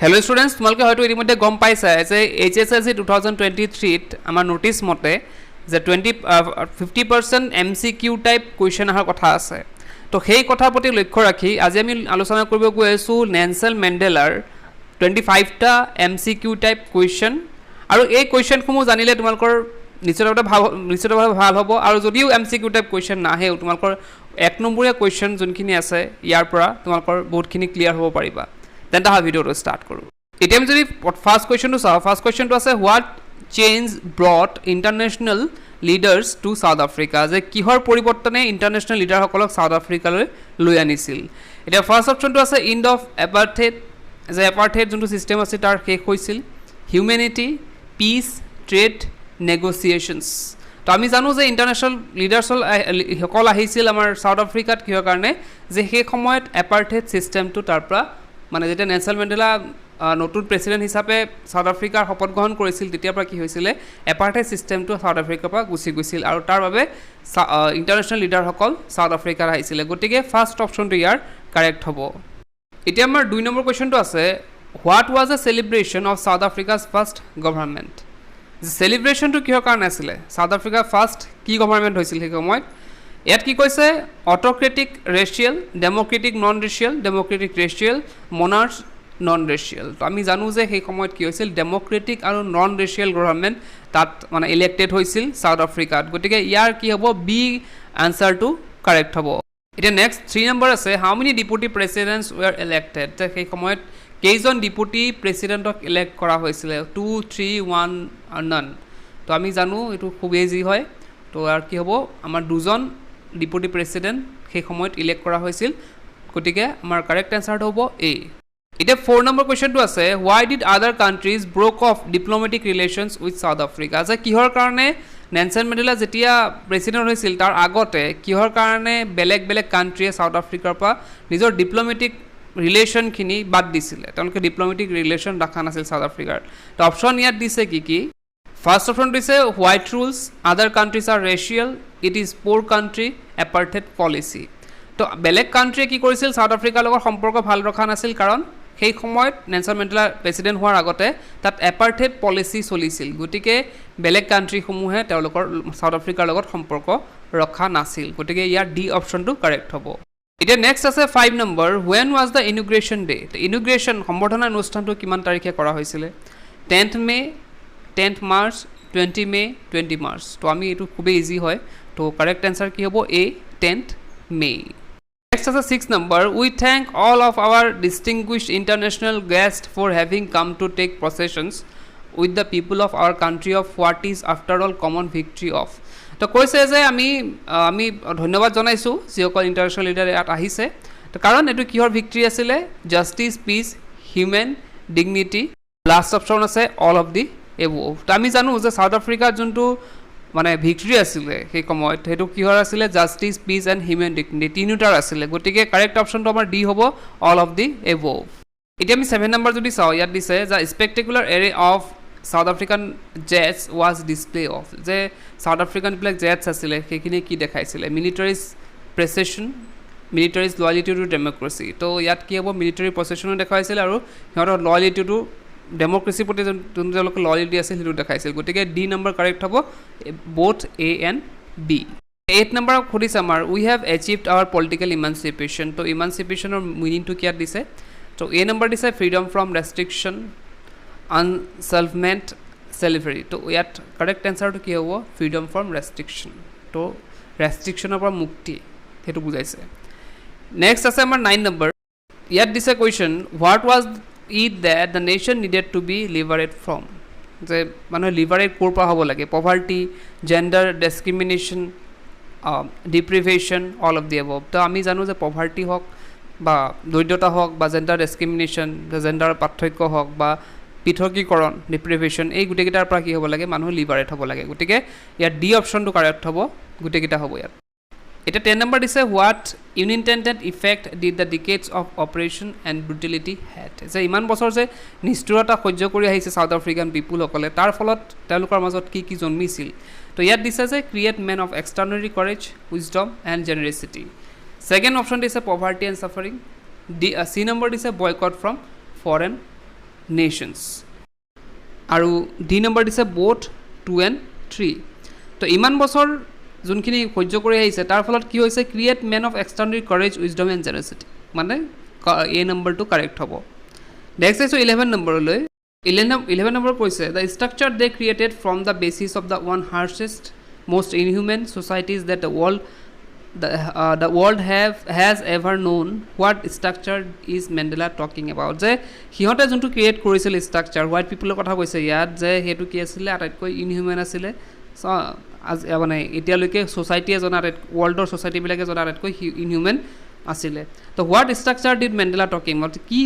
Hello students, তোমালোকে হয়তো ইতিমধ্যে গম পাইছা যে HSLC 2023 ত আমাৰ নোটিছ মতে যে 50% MCQ টাইপ কুৱেশ্যন অহাৰ কথা আছে। তো সেই কথাৰ প্ৰতি লক্ষ্য ৰাখি আজি আমি আলোচনা কৰিব গৈ আছোঁ নেলছন মেণ্ডেলাৰ 25টা MCQ টাইপ কুৱেশ্যন আৰু এই কুৱেশ্যনসমূহ জানিলে তোমালোকৰ নিশ্চিতভাৱে ভাল হ'ব আৰু যদিও MCQ টাইপ কুৱেশ্যন নাহে তোমালোকৰ এক নম্বৰীয়া কুৱেশ্যন যোনখিনি আছে ইয়াৰ পৰা তোমালোকৰ বহুতখিনি ক্লিয়াৰ হ'ব পাৰিবা। তেন্তে হা ভিডিওটো ষ্টাৰ্ট কৰোঁ। এতিয়া আমি যদি ফাৰ্ষ্ট কুৱেশ্যনটো চাওঁ, ফাৰ্ষ্ট কুৱেশ্যনটো আছে what change brought international leaders to South Africa, যে কিহৰ পৰিৱৰ্তনে ইণ্টাৰনেশ্যনেল লিডাৰসকলক ছাউথ আফ্ৰিকালৈ লৈ আনিছিল। এতিয়া ফাৰ্ষ্ট অপশ্যনটো আছে এণ্ড অফ এপাৰ্থেইড, যে এপাৰ্থেইড যোনটো ছিষ্টেম আছে তাৰ শেষ হৈছিল। Humanity, peace, trade, negotiations. তো আমি জানো যে ইণ্টাৰনেশ্যনেল লিডাৰ্ছসকল আহিছিল আমাৰ ছাউথ আফ্ৰিকাত কিহৰ কাৰণে, যে সেই সময়ত এপাৰ্থেইড ছিষ্টেমটো তাৰ পৰা মানে যেতিয়া নেলছন মেণ্ডেলা নতুন প্ৰেছিডেণ্ট হিচাপে ছাউথ আফ্ৰিকাৰ শপত গ্ৰহণ কৰিছিল তেতিয়াৰ পৰা কি হৈছিলে, এপাৰ্থেইড ছিষ্টেমটো ছাউথ আফ্ৰিকাৰ পৰা গুচি গৈছিল আৰু তাৰ বাবে ইণ্টাৰনেশ্যনেল লিডাৰসকল ছাউথ আফ্ৰিকাৰ আহিছিলে। গতিকে ফাৰ্ষ্ট অপশ্যনটো ইয়াৰ কাৰেক্ট হ'ব। এতিয়া আমাৰ 2 নম্বৰ কুৱেশ্যনটো আছে what was a celebration of South Africa's first government, যে চেলিব্ৰেশ্যনটো কিহৰ কাৰণে আছিলে, ছাউথ আফ্ৰিকাৰ ফাৰ্ষ্ট কি গভৰ্ণমেণ্ট হৈছিল সেই সময়ত। ইয়াত কি কৈছে অট'ক্ৰেটিক racial, Democratic non racial, Democratic racial, মনাৰ্চ non racial. তো আমি জানো যে সেই সময়ত কি হৈছিল ডেম'ক্ৰেটিক আৰু নন ৰেচিয়েল গভৰ্ণমেণ্ট তাত মানে ইলেক্টেড হৈছিল ছাউথ আফ্ৰিকাত। গতিকে ইয়াৰ কি হ'ব, বি আনচাৰটো কাৰেক্ট হ'ব। এতিয়া নেক্সট 3 নম্বৰ আছে হাউ মেনি ডিপুটি প্ৰেচিডেণ্টছ ৱেৰ ইলেক্টেড, যে সেই সময়ত কেইজন ডিপুটি প্ৰেচিডেণ্টক ইলেক্ট কৰা হৈছিলে, 2, 3, 1 নন। তো আমি জানো এইটো খুব ইজি হয়। তো আৰু কি হ'ব, আমাৰ 2জন ডিপুটি প্ৰেচিডেণ্ট সেই সময়ত ইলেক্ট কৰা হৈছিল। গতিকে আমাৰ কাৰেক্ট এনচাৰটো হ'ব এ। এতিয়া 4 নম্বৰ কুৱেশ্যনটো আছে হোৱাই ডিড আদাৰ countries broke of diplomatic relations with south Africa, যে কিহৰ কাৰণে নেলছন মেণ্ডেলা যেতিয়া প্ৰেছিডেণ্ট হৈছিল তাৰ আগতে কিহৰ কাৰণে বেলেগ বেলেগ কাণ্ট্ৰিয়ে ছাউথ আফ্ৰিকাৰ পৰা নিজৰ ডিপ্ল'মেটিক ৰিলেশ্যনখিনি বাদ দিছিলে, তেওঁলোকে ডিপ্ল'মেটিক ৰিলেশ্যন ৰখা নাছিল ছাউথ আফ্ৰিকাৰ। তো অপশ্যন ইয়াত দিছে কি কি, ফাৰ্ষ্ট অপশ্যন দিছে white rules, other countries are racial, it is poor country, apartheid policy. তো বেলেগ কাণ্ট্ৰিয়ে কি কৰিছিল, ছাউথ আফ্ৰিকাৰ লগত সম্পৰ্ক ভাল ৰখা নাছিল কাৰণ সেই সময়ত নেলছন মেণ্ডেলা প্ৰেছিডেণ্ট হোৱাৰ আগতে তাত এপাৰ্থেইড পলিচি চলিছিল। গতিকে বেলেগ কাণ্ট্ৰিসমূহে তেওঁলোকৰ ছাউথ আফ্ৰিকাৰ লগত সম্পৰ্ক ৰখা নাছিল। গতিকে ইয়াৰ ডি অপশ্যনটো কাৰেক্ট হ'ব। এতিয়া নেক্সট আছে 5 number when was the inauguration day, inauguration সম্বৰ্ধনা অনুষ্ঠানটো কিমান তাৰিখে কৰা হৈছিলে, 10th মে, 10th মাৰ্চ, 20 মে, 20 মাৰ্চ। তো আমি এইটো খুবেই ইজি হয়। তো কাৰেক্ট এনচাৰ কি হ'ব, এ 10th মে। নেক্সট আছে 6 number we thank all of our distinguished international guests for having come to take possession with the people of our country of what is after all common victory of. তো কৈছে যে আমি ধন্যবাদ জনাইছোঁ যিসকল international leader ইয়াত আহিছে, তো কাৰণ এইটো কিহৰ ভিক্টৰী আছিলে, justice, peace, human dignity. Last option আছে অল অফ দি এবভ। তো আমি জানো যে ছাউথ আফ্ৰিকাত যোনটো মানে ভিক্টৰী আছিলে সেই সময়ত সেইটো কিহৰ আছিলে, justice, peace and human dignity, তিনিওটাৰ আছিলে। গতিকে কাৰেক্ট অপশ্যনটো আমাৰ ডি হ'ব, অল অফ দি এবভ। এতিয়া আমি 7 নম্বৰ যদি চাওঁ, ইয়াত দিছে যে spectacular array of South African jets was display of, যে ছাউথ আফ্ৰিকান যিবিলাক জেটছ আছিলে সেইখিনি কি দেখাইছিলে, মিলিটাৰীজ প্ৰচেছন, মিলিটাৰীজ লয়েলিটি টু ডেম'ক্ৰেচি। তো ইয়াত কি হ'ব, মিলিটাৰী প্ৰচেছনো দেখাইছিলে আৰু সিহঁতৰ লয়েলিটি টু ডেম'ক্ৰেচিৰ প্ৰতি যোনটো তেওঁলোকৰ লয়েলিটি আছিল সেইটো দেখাইছিল। গতিকে ডি নম্বৰ কাৰেক্ট হ'ব, both A and B. 8 number সুধিছে আমাৰ we have achieved our political emancipation. তো ইমানচিপেশ্যনৰ মিনিংটো কিয়াত দিছে, তো এ নম্বৰ দিছে freedom from restriction, enslavement, slavery. তো ইয়াত কাৰেক্ট এনচাৰটো কি হ'ব, ফ্ৰীডম ফ্ৰম ৰেষ্ট্ৰিকশ্যন। তো ৰেষ্ট্ৰিকশ্যনৰ পৰা মুক্তি সেইটো বুজাইছে। নেক্সট আছে আমাৰ 9 নম্বৰ, ইয়াত দিছে question what was it that the nation needed to be liberate from, যে মানুহে লিবাৰেট ক'ৰ পৰা হ'ব লাগে, poverty, gender discrimination, deprivation, all of the above. তো আমি জানো যে পভাৰ্টি হওক বা দৰিদ্ৰতা হওক বা জেণ্ডাৰ ডিছক্ৰিমিনেশ্যন, জেণ্ডাৰৰ পাৰ্থক্য হওক বা পৃথকীকৰণ, ডিপ্ৰিভেশ্যন, এই গোটেইকেইটাৰ পৰা কি হ'ব লাগে, মানুহ লিবাৰেট হ'ব লাগে। গতিকে ইয়াত ডি অপশ্যনটো কাৰেক্ট হ'ব, গোটেইকেইটা হ'ব ইয়াত। এতিয়া 10 নম্বৰ দিছে what unintended effect did the decades of oppression and brutality had, যে ইমান বছৰ যে নিষ্ঠুৰতা সহ্য কৰি আহিছে ছাউথ আফ্ৰিকান পিপুলসকলে তাৰ ফলত তেওঁলোকৰ মাজত কি কি জন্মিছিল। তো ইয়াত দিছে যে create men of extraordinary courage, wisdom and generosity. Second option দিছে poverty and suffering, C number দিছে বয়কট ফ্ৰম ফৰেন nations. আৰু ডি নম্বৰ দিছে both 2 and 3. তো ইমান বছৰ যোনখিনি সহ্য কৰি আহিছে তাৰ ফলত কি হৈছে create men of extraordinary courage wisdom and generosity মানে এ নম্বৰটো কাৰেক্ট হ'ব নেক্সট আহিছোঁ 11 নম্বৰলৈ 11 নম্বৰ কৈছে the structure they created from the basis of the one harshest most inhumane societies that the world has ever known. What structure is Mandela talking about? যে সিহঁতে যোনটো create কৰিছিল structure white পিপলৰ কথা কৈছে ইয়াত যে সেইটো কি আছিলে আটাইতকৈ ইনহিউমেন আছিলে মানে এতিয়ালৈকে ছ'চাইটি এজন ৱৰ্ল্ডৰ ছ'চাইটিবিলাকে জনা আটাইতকৈ ইনহিউমেন আছিলে তো what structure did Mandela talking মানে কি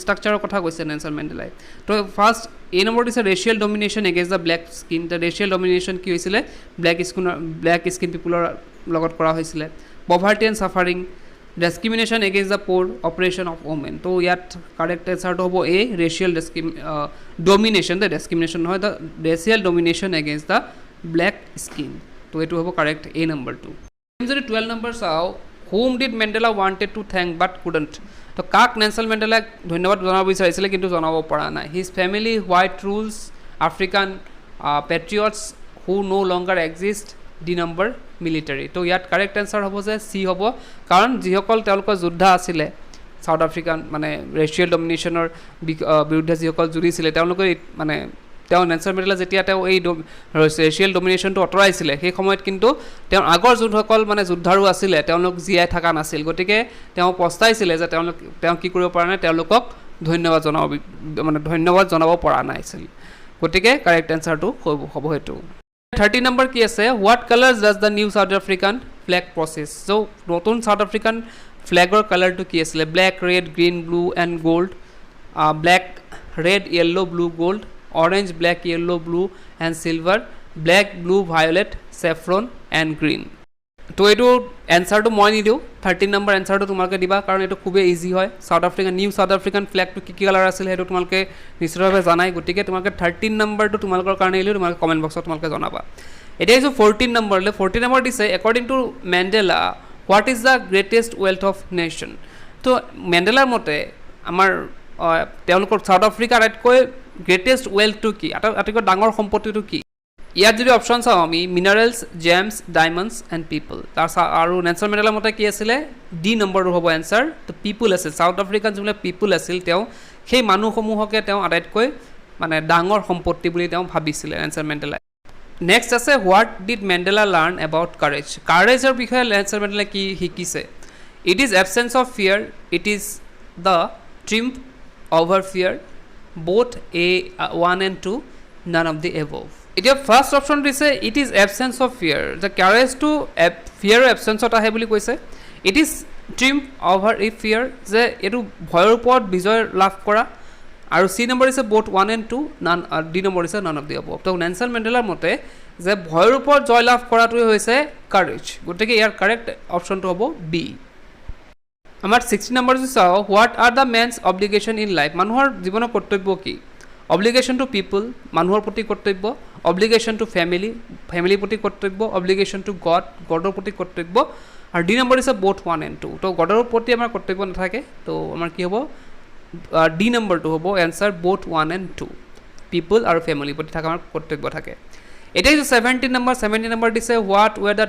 ষ্ট্ৰাকচাৰৰ কথা কৈছে নেলছন মেণ্ডেলাই তো ফাৰ্ষ্ট এই নম্বৰ দিছে racial domination against the black skin the racial domination কি হৈছিলে ব্লেক স্কিন পিপুলৰ লগত কৰা হৈছিলে poverty and suffering discrimination against the poor oppression of women তো ইয়াত কাৰেক্ট এনচাৰটো হ'ব A racial domination the discrimination নহয় the racial domination against the black skin তো এইটো হ'ব কাৰেক্ট এ নম্বৰটো যদি 12 নম্বৰ চাওঁ whom did Mandela wanted to thank but couldn't তো কাক নেলছন মেণ্ডেলাক ধন্যবাদ জনাব বিচাৰিছিলে কিন্তু জনাব পৰা নাই his family white rules African patriots who no longer exist D number military তো ইয়াত কাৰেক্ট এনচাৰ হ'ব যে চি হ'ব কাৰণ যিসকল তেওঁলোকৰ যোদ্ধা আছিলে সাউথ আফ্ৰিকান মানে ৰেচিয়েল ডমিনেশ্যনৰ বিৰুদ্ধে যিসকল যুঁজিছিলে তেওঁলোকৰ মানে তেওঁ নেলছন মেণ্ডেলা যেতিয়া তেওঁ এই ৰেচিয়েল ডমিনেশ্যনটো আঁতৰাইছিলে সেই সময়ত কিন্তু তেওঁৰ আগৰ যোনসকল মানে যোদ্ধাৰো আছিলে তেওঁলোক জীয়াই থকা নাছিল গতিকে তেওঁ পস্তাইছিলে যে তেওঁ কি কৰিব পৰা নাই তেওঁলোকক ধন্যবাদ জনাব পৰা নাছিল গতিকে কাৰেক্ট এনচাৰটো হ'ব সেইটো 30 নম্বৰ কি আছে what colours does the new South African flag possess so' নতুন সাউথ আফ্ৰিকান ফ্লেগৰ কালাৰটো কি আছিলে black red green blue and gold black red yellow' blue gold orange black yellow blue and silver black blue violet saffron and green তো এইটো এনচাৰটো মই নিদিওঁ 13 number এনচাৰটো তোমালোকে দিবা কাৰণ এইটো খুবেই ইজি হয় South African new South African ফ্লেগটো কি কালাৰ আছিল সেইটো তোমালোকে নিশ্চিতভাৱে জানাই গতিকে তোমালোকে 13 নম্বৰটো তোমালোকৰ কাৰণে এলিও তোমালোকে কমেণ্ট বক্সত তোমালোকে জনাবা এতিয়া আহিছোঁ 14 নম্বৰলৈ 14 নম্বৰ দিছে according to Mandela what is the greatest wealth of nation তো মেণ্ডেলাৰ মতে আমাৰ তেওঁলোকৰ সাউথ আফ্ৰিকাৰ আটাইতকৈ গ্ৰেটেষ্ট ৱেল্থটো কি আটাইতকৈ ডাঙৰ সম্পত্তিটো কি ইয়াত যদি অপশ্যন চাওঁ আমি মিনাৰেলছ জেমছ ডায়মণ্ডছ এণ্ড পিপল আৰু নেলছন মেণ্ডেলাৰ মতে কি আছিলে ডি নম্বৰটো হ'ব এনচাৰ তো পিপুল আছিল সাউথ আফ্ৰিকান যিবিলাক পিপুল আছিল তেওঁ সেই মানুহসমূহকে তেওঁ আটাইতকৈ মানে ডাঙৰ সম্পত্তি বুলি তেওঁ ভাবিছিলে নেলছন মেণ্ডেলাই নেক্সট আছে what did Mandela learn about কাৰেজৰ বিষয়ে নেলছন মেণ্ডেলাই কি শিকিছে it is absence of fear it is the triumph over fear both A1 and 2 none of the above এতিয়া ফাৰ্ষ্ট অপশ্যন দিছে it is absence of fear the courage to fear এবচেঞ্চত আহে বুলি কৈছে it is triumph over the fear যে এইটো ভয়ৰ ওপৰত বিজয় লাভ কৰা আৰু চি নম্বৰ দিছে both 1 and 2 ডি নম্বৰ দিছে none of the above তো নেলছন মেণ্ডেলাৰ মতে যে ভয়ৰ ওপৰত জয় লাভ কৰাটোৱে হৈছে কাৰেজ গতিকে ইয়াৰ কাৰেক্ট অপশ্যনটো হ'ব বি আমাৰ 60 নম্বৰ যদি চাওঁ what are the মেনছ obligation in life মানুহৰ জীৱনৰ কৰ্তব্য কি অব্লিগেশ্যন টু পিপল মানুহৰ প্ৰতি কৰ্তব্য অব্লিগেশ্যন টু ফেমিলিৰ প্ৰতি কৰ্তব্য অব্লিগেশ্যন টু গডৰ প্ৰতি কৰ্তব্য আৰু ডি নম্বৰ দিছে both 1 and 2 তো গডৰ প্ৰতি আমাৰ কৰ্তব্য নাথাকে তো আমাৰ কি হ'ব ডি নম্বৰটো হ'ব এনচাৰ both 1 and 2 পিপল আৰু ফেমিলিৰ প্ৰতি থকা আমাৰ কৰ্তব্য থাকে এতিয়া হৈছে 17 নম্বৰ দিছে what were the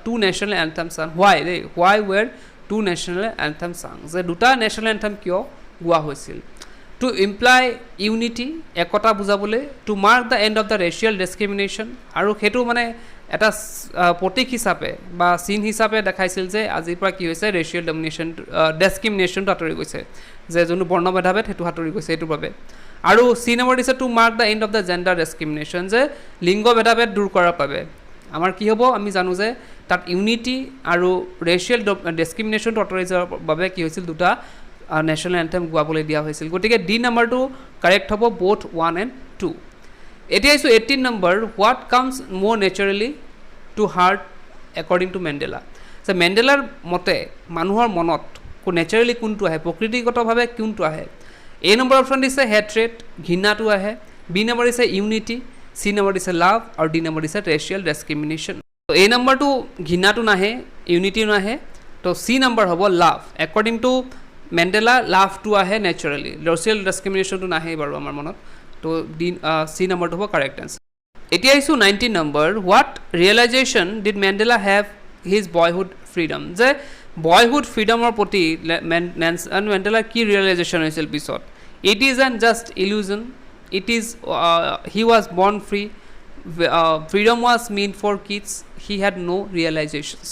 two national anthem sung why were two national anthem sung যে দুটা নেশ্যনেল এন্থেম কিয় গোৱা হৈছিল টু ইমপ্লাই ইউনিটি একতা বুজাবলৈ to mark the end of the racial discrimination আৰু সেইটো মানে এটা প্ৰতীক হিচাপে বা চিন হিচাপে দেখাইছিল যে আজিৰ পৰা কি হৈছে ৰেচিয়েল ডিছক্ৰিমিনেশ্যনটো আঁতৰি গৈছে যে যোনটো বৰ্ণ ভেদাভেদ সেইটো আঁতৰি গৈছে এইটোৰ বাবে আৰু চি নম্বৰ দিছে to mark the end of the gender discrimination যে লিংগ ভেদাভেদ দূৰ কৰাৰ বাবে আমাৰ কি হ'ব আমি জানো যে তাত ইউনিটি আৰু ৰেচিয়েল ডিছক্ৰিমিনেশ্যনটো আঁতৰাই যোৱাৰ বাবে কি হৈছিল দুটা নেশ্যনেল এন্থেম গোৱাবলৈ দিয়া হৈছিল গতিকে ডি নম্বৰটো কাৰেক্ট হ'ব both 1 and 2 এতিয়া আহিছোঁ 18 number what comes more naturally to heart according to Mandela যে মেণ্ডেলাৰ মতে মানুহৰ মনত নেচাৰেলি কোনটো আহে প্ৰকৃতিগতভাৱে কোনটো আহে এ নম্বৰ অপশ্যন দিছে হেট্ৰেট ঘৃণাটো আহে বি নম্বৰ দিছে ইউনিটি চি নম্বৰ দিছে লাভ আৰু ডি নম্বৰ দিছে ৰেচিয়েল ডিছক্ৰিমিনেশ্যন তো এই নম্বৰটো ঘৃণাটো নাহে ইউনিটিও নাহে তো চি নম্বৰ হ'ব লাভ একৰ্ডিং টু মেণ্ডেলা লাভটো আহে নেচাৰেলি, ৰেচিয়েল ডিছক্ৰিমিনেশ্যনটো নাহে বাৰু আমাৰ মনত। তো চি নম্বৰটো হ'ব কাৰেক্ট এনচাৰ। এতিয়া আহিছোঁ 19 number, what realisation did Mandela have his boyhood freedom, যে বয়হুড ফ্ৰীডমৰ প্ৰতি মেণ্ডেলাৰ কি ৰিয়েলাইজেশ্যন হৈছিল পিছত। It is an just illusion, it is he was born free, freedom was meant for kids, he had no' realisations.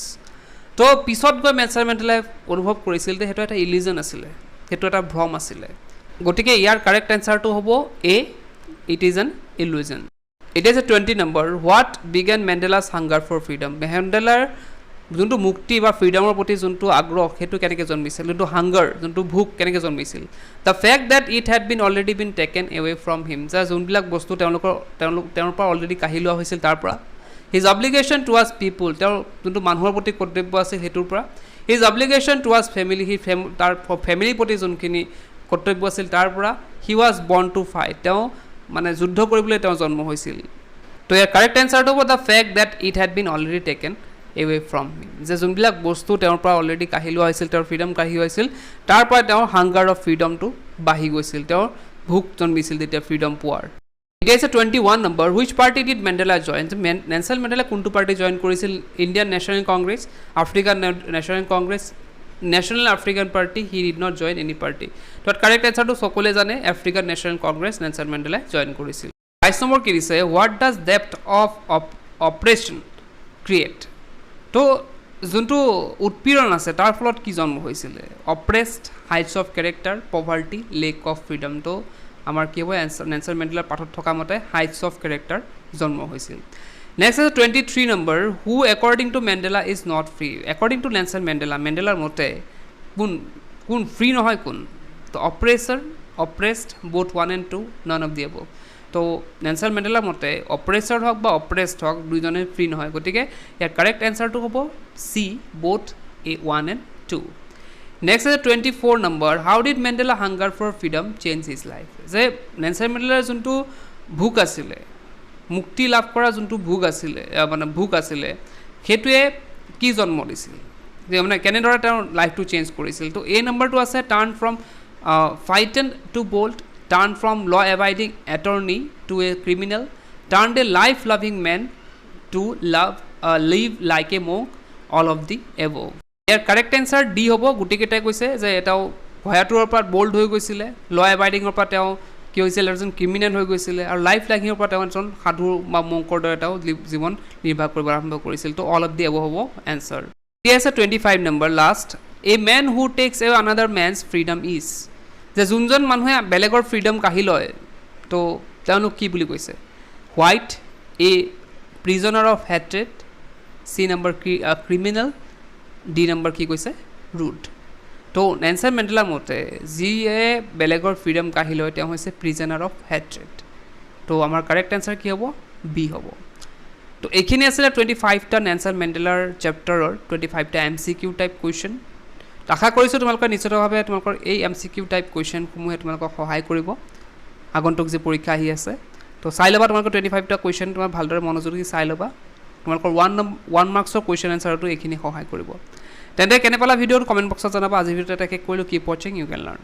তো পিছত গৈ নেলছন মেণ্ডেলাই অনুভৱ কৰিছিল যে সেইটো এটা ইলিউজন আছিলে, সেইটো এটা ভ্ৰম আছিলে। গতিকে ইয়াৰ কাৰেক্ট এনচাৰটো হ'ব A, it is an illusion. এতিয়া যে 20 number, what began Mandela's hunger for freedom, মেণ্ডেলাৰ যোনটো মুক্তি বা ফ্ৰীডমৰ প্ৰতি যোনটো আগ্ৰহ সেইটো কেনেকৈ জন্মিছিল, যোনটো হাংগাৰ, যোনটো ভোক কেনেকৈ জন্মিছিল। The fact that it had been already been taken away from him, যে যোনবিলাক বস্তু তেওঁৰ পৰা অলৰেডি কাঢ়ি লোৱা হৈছিল তাৰ পৰা। হিজ অব্লিগেশ্যন টুৱাৰ্ডছ পিপুল, তেওঁৰ যোনটো মানুহৰ প্ৰতি কৰ্তব্য আছিল সেইটোৰ পৰা। হিজ অব্লিগেশ্যন টুৱাৰ্ডছ ফেমিলি, তাৰ ফেমিলিৰ প্ৰতি যোনখিনি কৰ্তব্য আছিল তাৰ পৰা। হি ৱাজ বৰ্ণ টু ফাইট, তেওঁ মানে যুদ্ধ কৰিবলৈ তেওঁ জন্ম হৈছিল। তো ইয়াৰ কাৰেক্ট এনচাৰটো হ'ব the fact that it had been already taken away from him, যে যোনবিলাক বস্তু তেওঁৰ পৰা অলৰেডি কাঢ়ি লোৱা হৈছিল, তেওঁৰ ফ্ৰীডম কাঢ়ি হৈছিল, তাৰ পৰা তেওঁৰ হাংগাৰ অফ ফ্ৰীডমটো বাঢ়ি গৈছিল, তেওঁৰ ভোক জন্মিছিল তেতিয়া ফ্ৰীডম পোৱাৰ। এতিয়া হৈছে 21 number, which party did Mandela join, Nelson Mandela কোনটো পাৰ্টি জইন কৰিছিল। Indian National Congress, African National Congress, National African Party, he did not join any party. তো কাৰেক্ট এনচাৰটো সকলোৱে জানে, আফ্ৰিকান নেশ্যনেল কংগ্ৰেছ নেলছন মেণ্ডেলাই জইন কৰিছিল। 22 নম্বৰ কি দিছে, what does depth of oppression create, তো যোনটো উৎপীড়ন আছে তাৰ ফলত কি জন্ম হৈছিলে। Oppressed, heights of character, poverty, lack of freedom. তো আমাৰ কি হ'ব এনচাৰ, নেলছন মেণ্ডেলাৰ পাঠত থকা মতে হাইটছ অফ কেৰেক্টাৰ জন্ম হৈছিল। নেক্সট আছে 23 number, who according to Mandela is not free, according to Nelson Mandela, মেণ্ডেলাৰ মতে কোন ফ্ৰী নহয় কোন। তো oppressor, oppressed, both 1 and 2, none of the above. তো নেলছন মেণ্ডেলাৰ মতে অপ্ৰেছৰ হওক বা অপ্ৰেছড হওক দুইজনে ফ্ৰী নহয়, গতিকে ইয়াৰ কাৰেক্ট এনচাৰটো হ'ব চি, বোথ 1 and 2। নেক্সট আছে 24 number, how did Mandela hunger for freedom change his life, যে নেলছন মেণ্ডেলাৰ যোনটো ভোক আছিলে, মুক্তি লাভ কৰা যোনটো ভোক আছিলে সেইটোৱে কি জন্ম দিছিল, যে মানে কেনেদৰে তেওঁৰ লাইফটো চেঞ্জ কৰিছিল। তো এই নম্বৰটো আছে turn from frighten to bold, turn from law abiding attorney to a criminal, turn a life loving man to live like a monk, all of the above. ইয়াৰ কাৰেক্ট এনচাৰ ডি হ'ব। গোটেইকেইটাই কৈছে যে তেওঁ ভয়াতুৰৰ পৰা বল্ড হৈ গৈছিলে, ল এভাইডিঙৰ পৰা তেওঁ কি হৈছিল, এজন ক্ৰিমিনেল হৈ গৈছিলে, আৰু লাইফ লাইফিঙৰ পৰা তেওঁ এজন সাধু বা মংকৰ দৰে তেওঁ জীৱন নিৰ্বাহ কৰিব আৰম্ভ কৰিছিল। তো অল অফ দি এবভ হ'ব এনচাৰ। এতিয়া আছে 25 number, last, a man who takes a another man's freedom is, যে যোনজন মানুহে বেলেগৰ ফ্ৰীডম কাঢ়ি লয় তো তেওঁলোক কি বুলি কৈছে। White, a prisoner of hatred, C number criminal, D number কি কৈছে ৰুড। তো নেলছন মেণ্ডেলাৰ মতে যিয়ে বেলেগৰ ফ্ৰীডম কাঢ়ি লয় তেওঁ হৈছে প্ৰিজনাৰ অফ হেট্ৰেড। তো আমাৰ কাৰেক্ট এনচাৰ কি হ'ব, বি হ'ব। তো এইখিনি আছিলে 25টা নেলছন মেণ্ডেলাৰ চেপ্টাৰৰ 25টা MCQ টাইপ কুৱেশ্যন। আশা কৰিছোঁ তোমালোকে নিশ্চিতভাৱে তোমালোকৰ এই MCQ টাইপ কুৱেশ্যনসমূহে তোমালোকক সহায় কৰিব আগন্তুক যি পৰীক্ষা আহি আছে। তো চাই ল'বা তোমালোকৰ 25টা কুৱেশ্যন, তোমাৰ ভালদৰে মনোযোগী চাই ল'বা, তোমালোকৰ 1 মাৰ্কছৰ কুৱেশ্যন এনচাৰটো এইখিনি সহায় কৰিব। তেন্তে কেনে পালা ভিডিঅ'টো কমেণ্ট বক্সত জনাবা। আজিৰ ভিডিঅ'টো শেষ কৰিলোঁ। কিপ ৱাচিং, ইউ কেন লাৰ্ণ।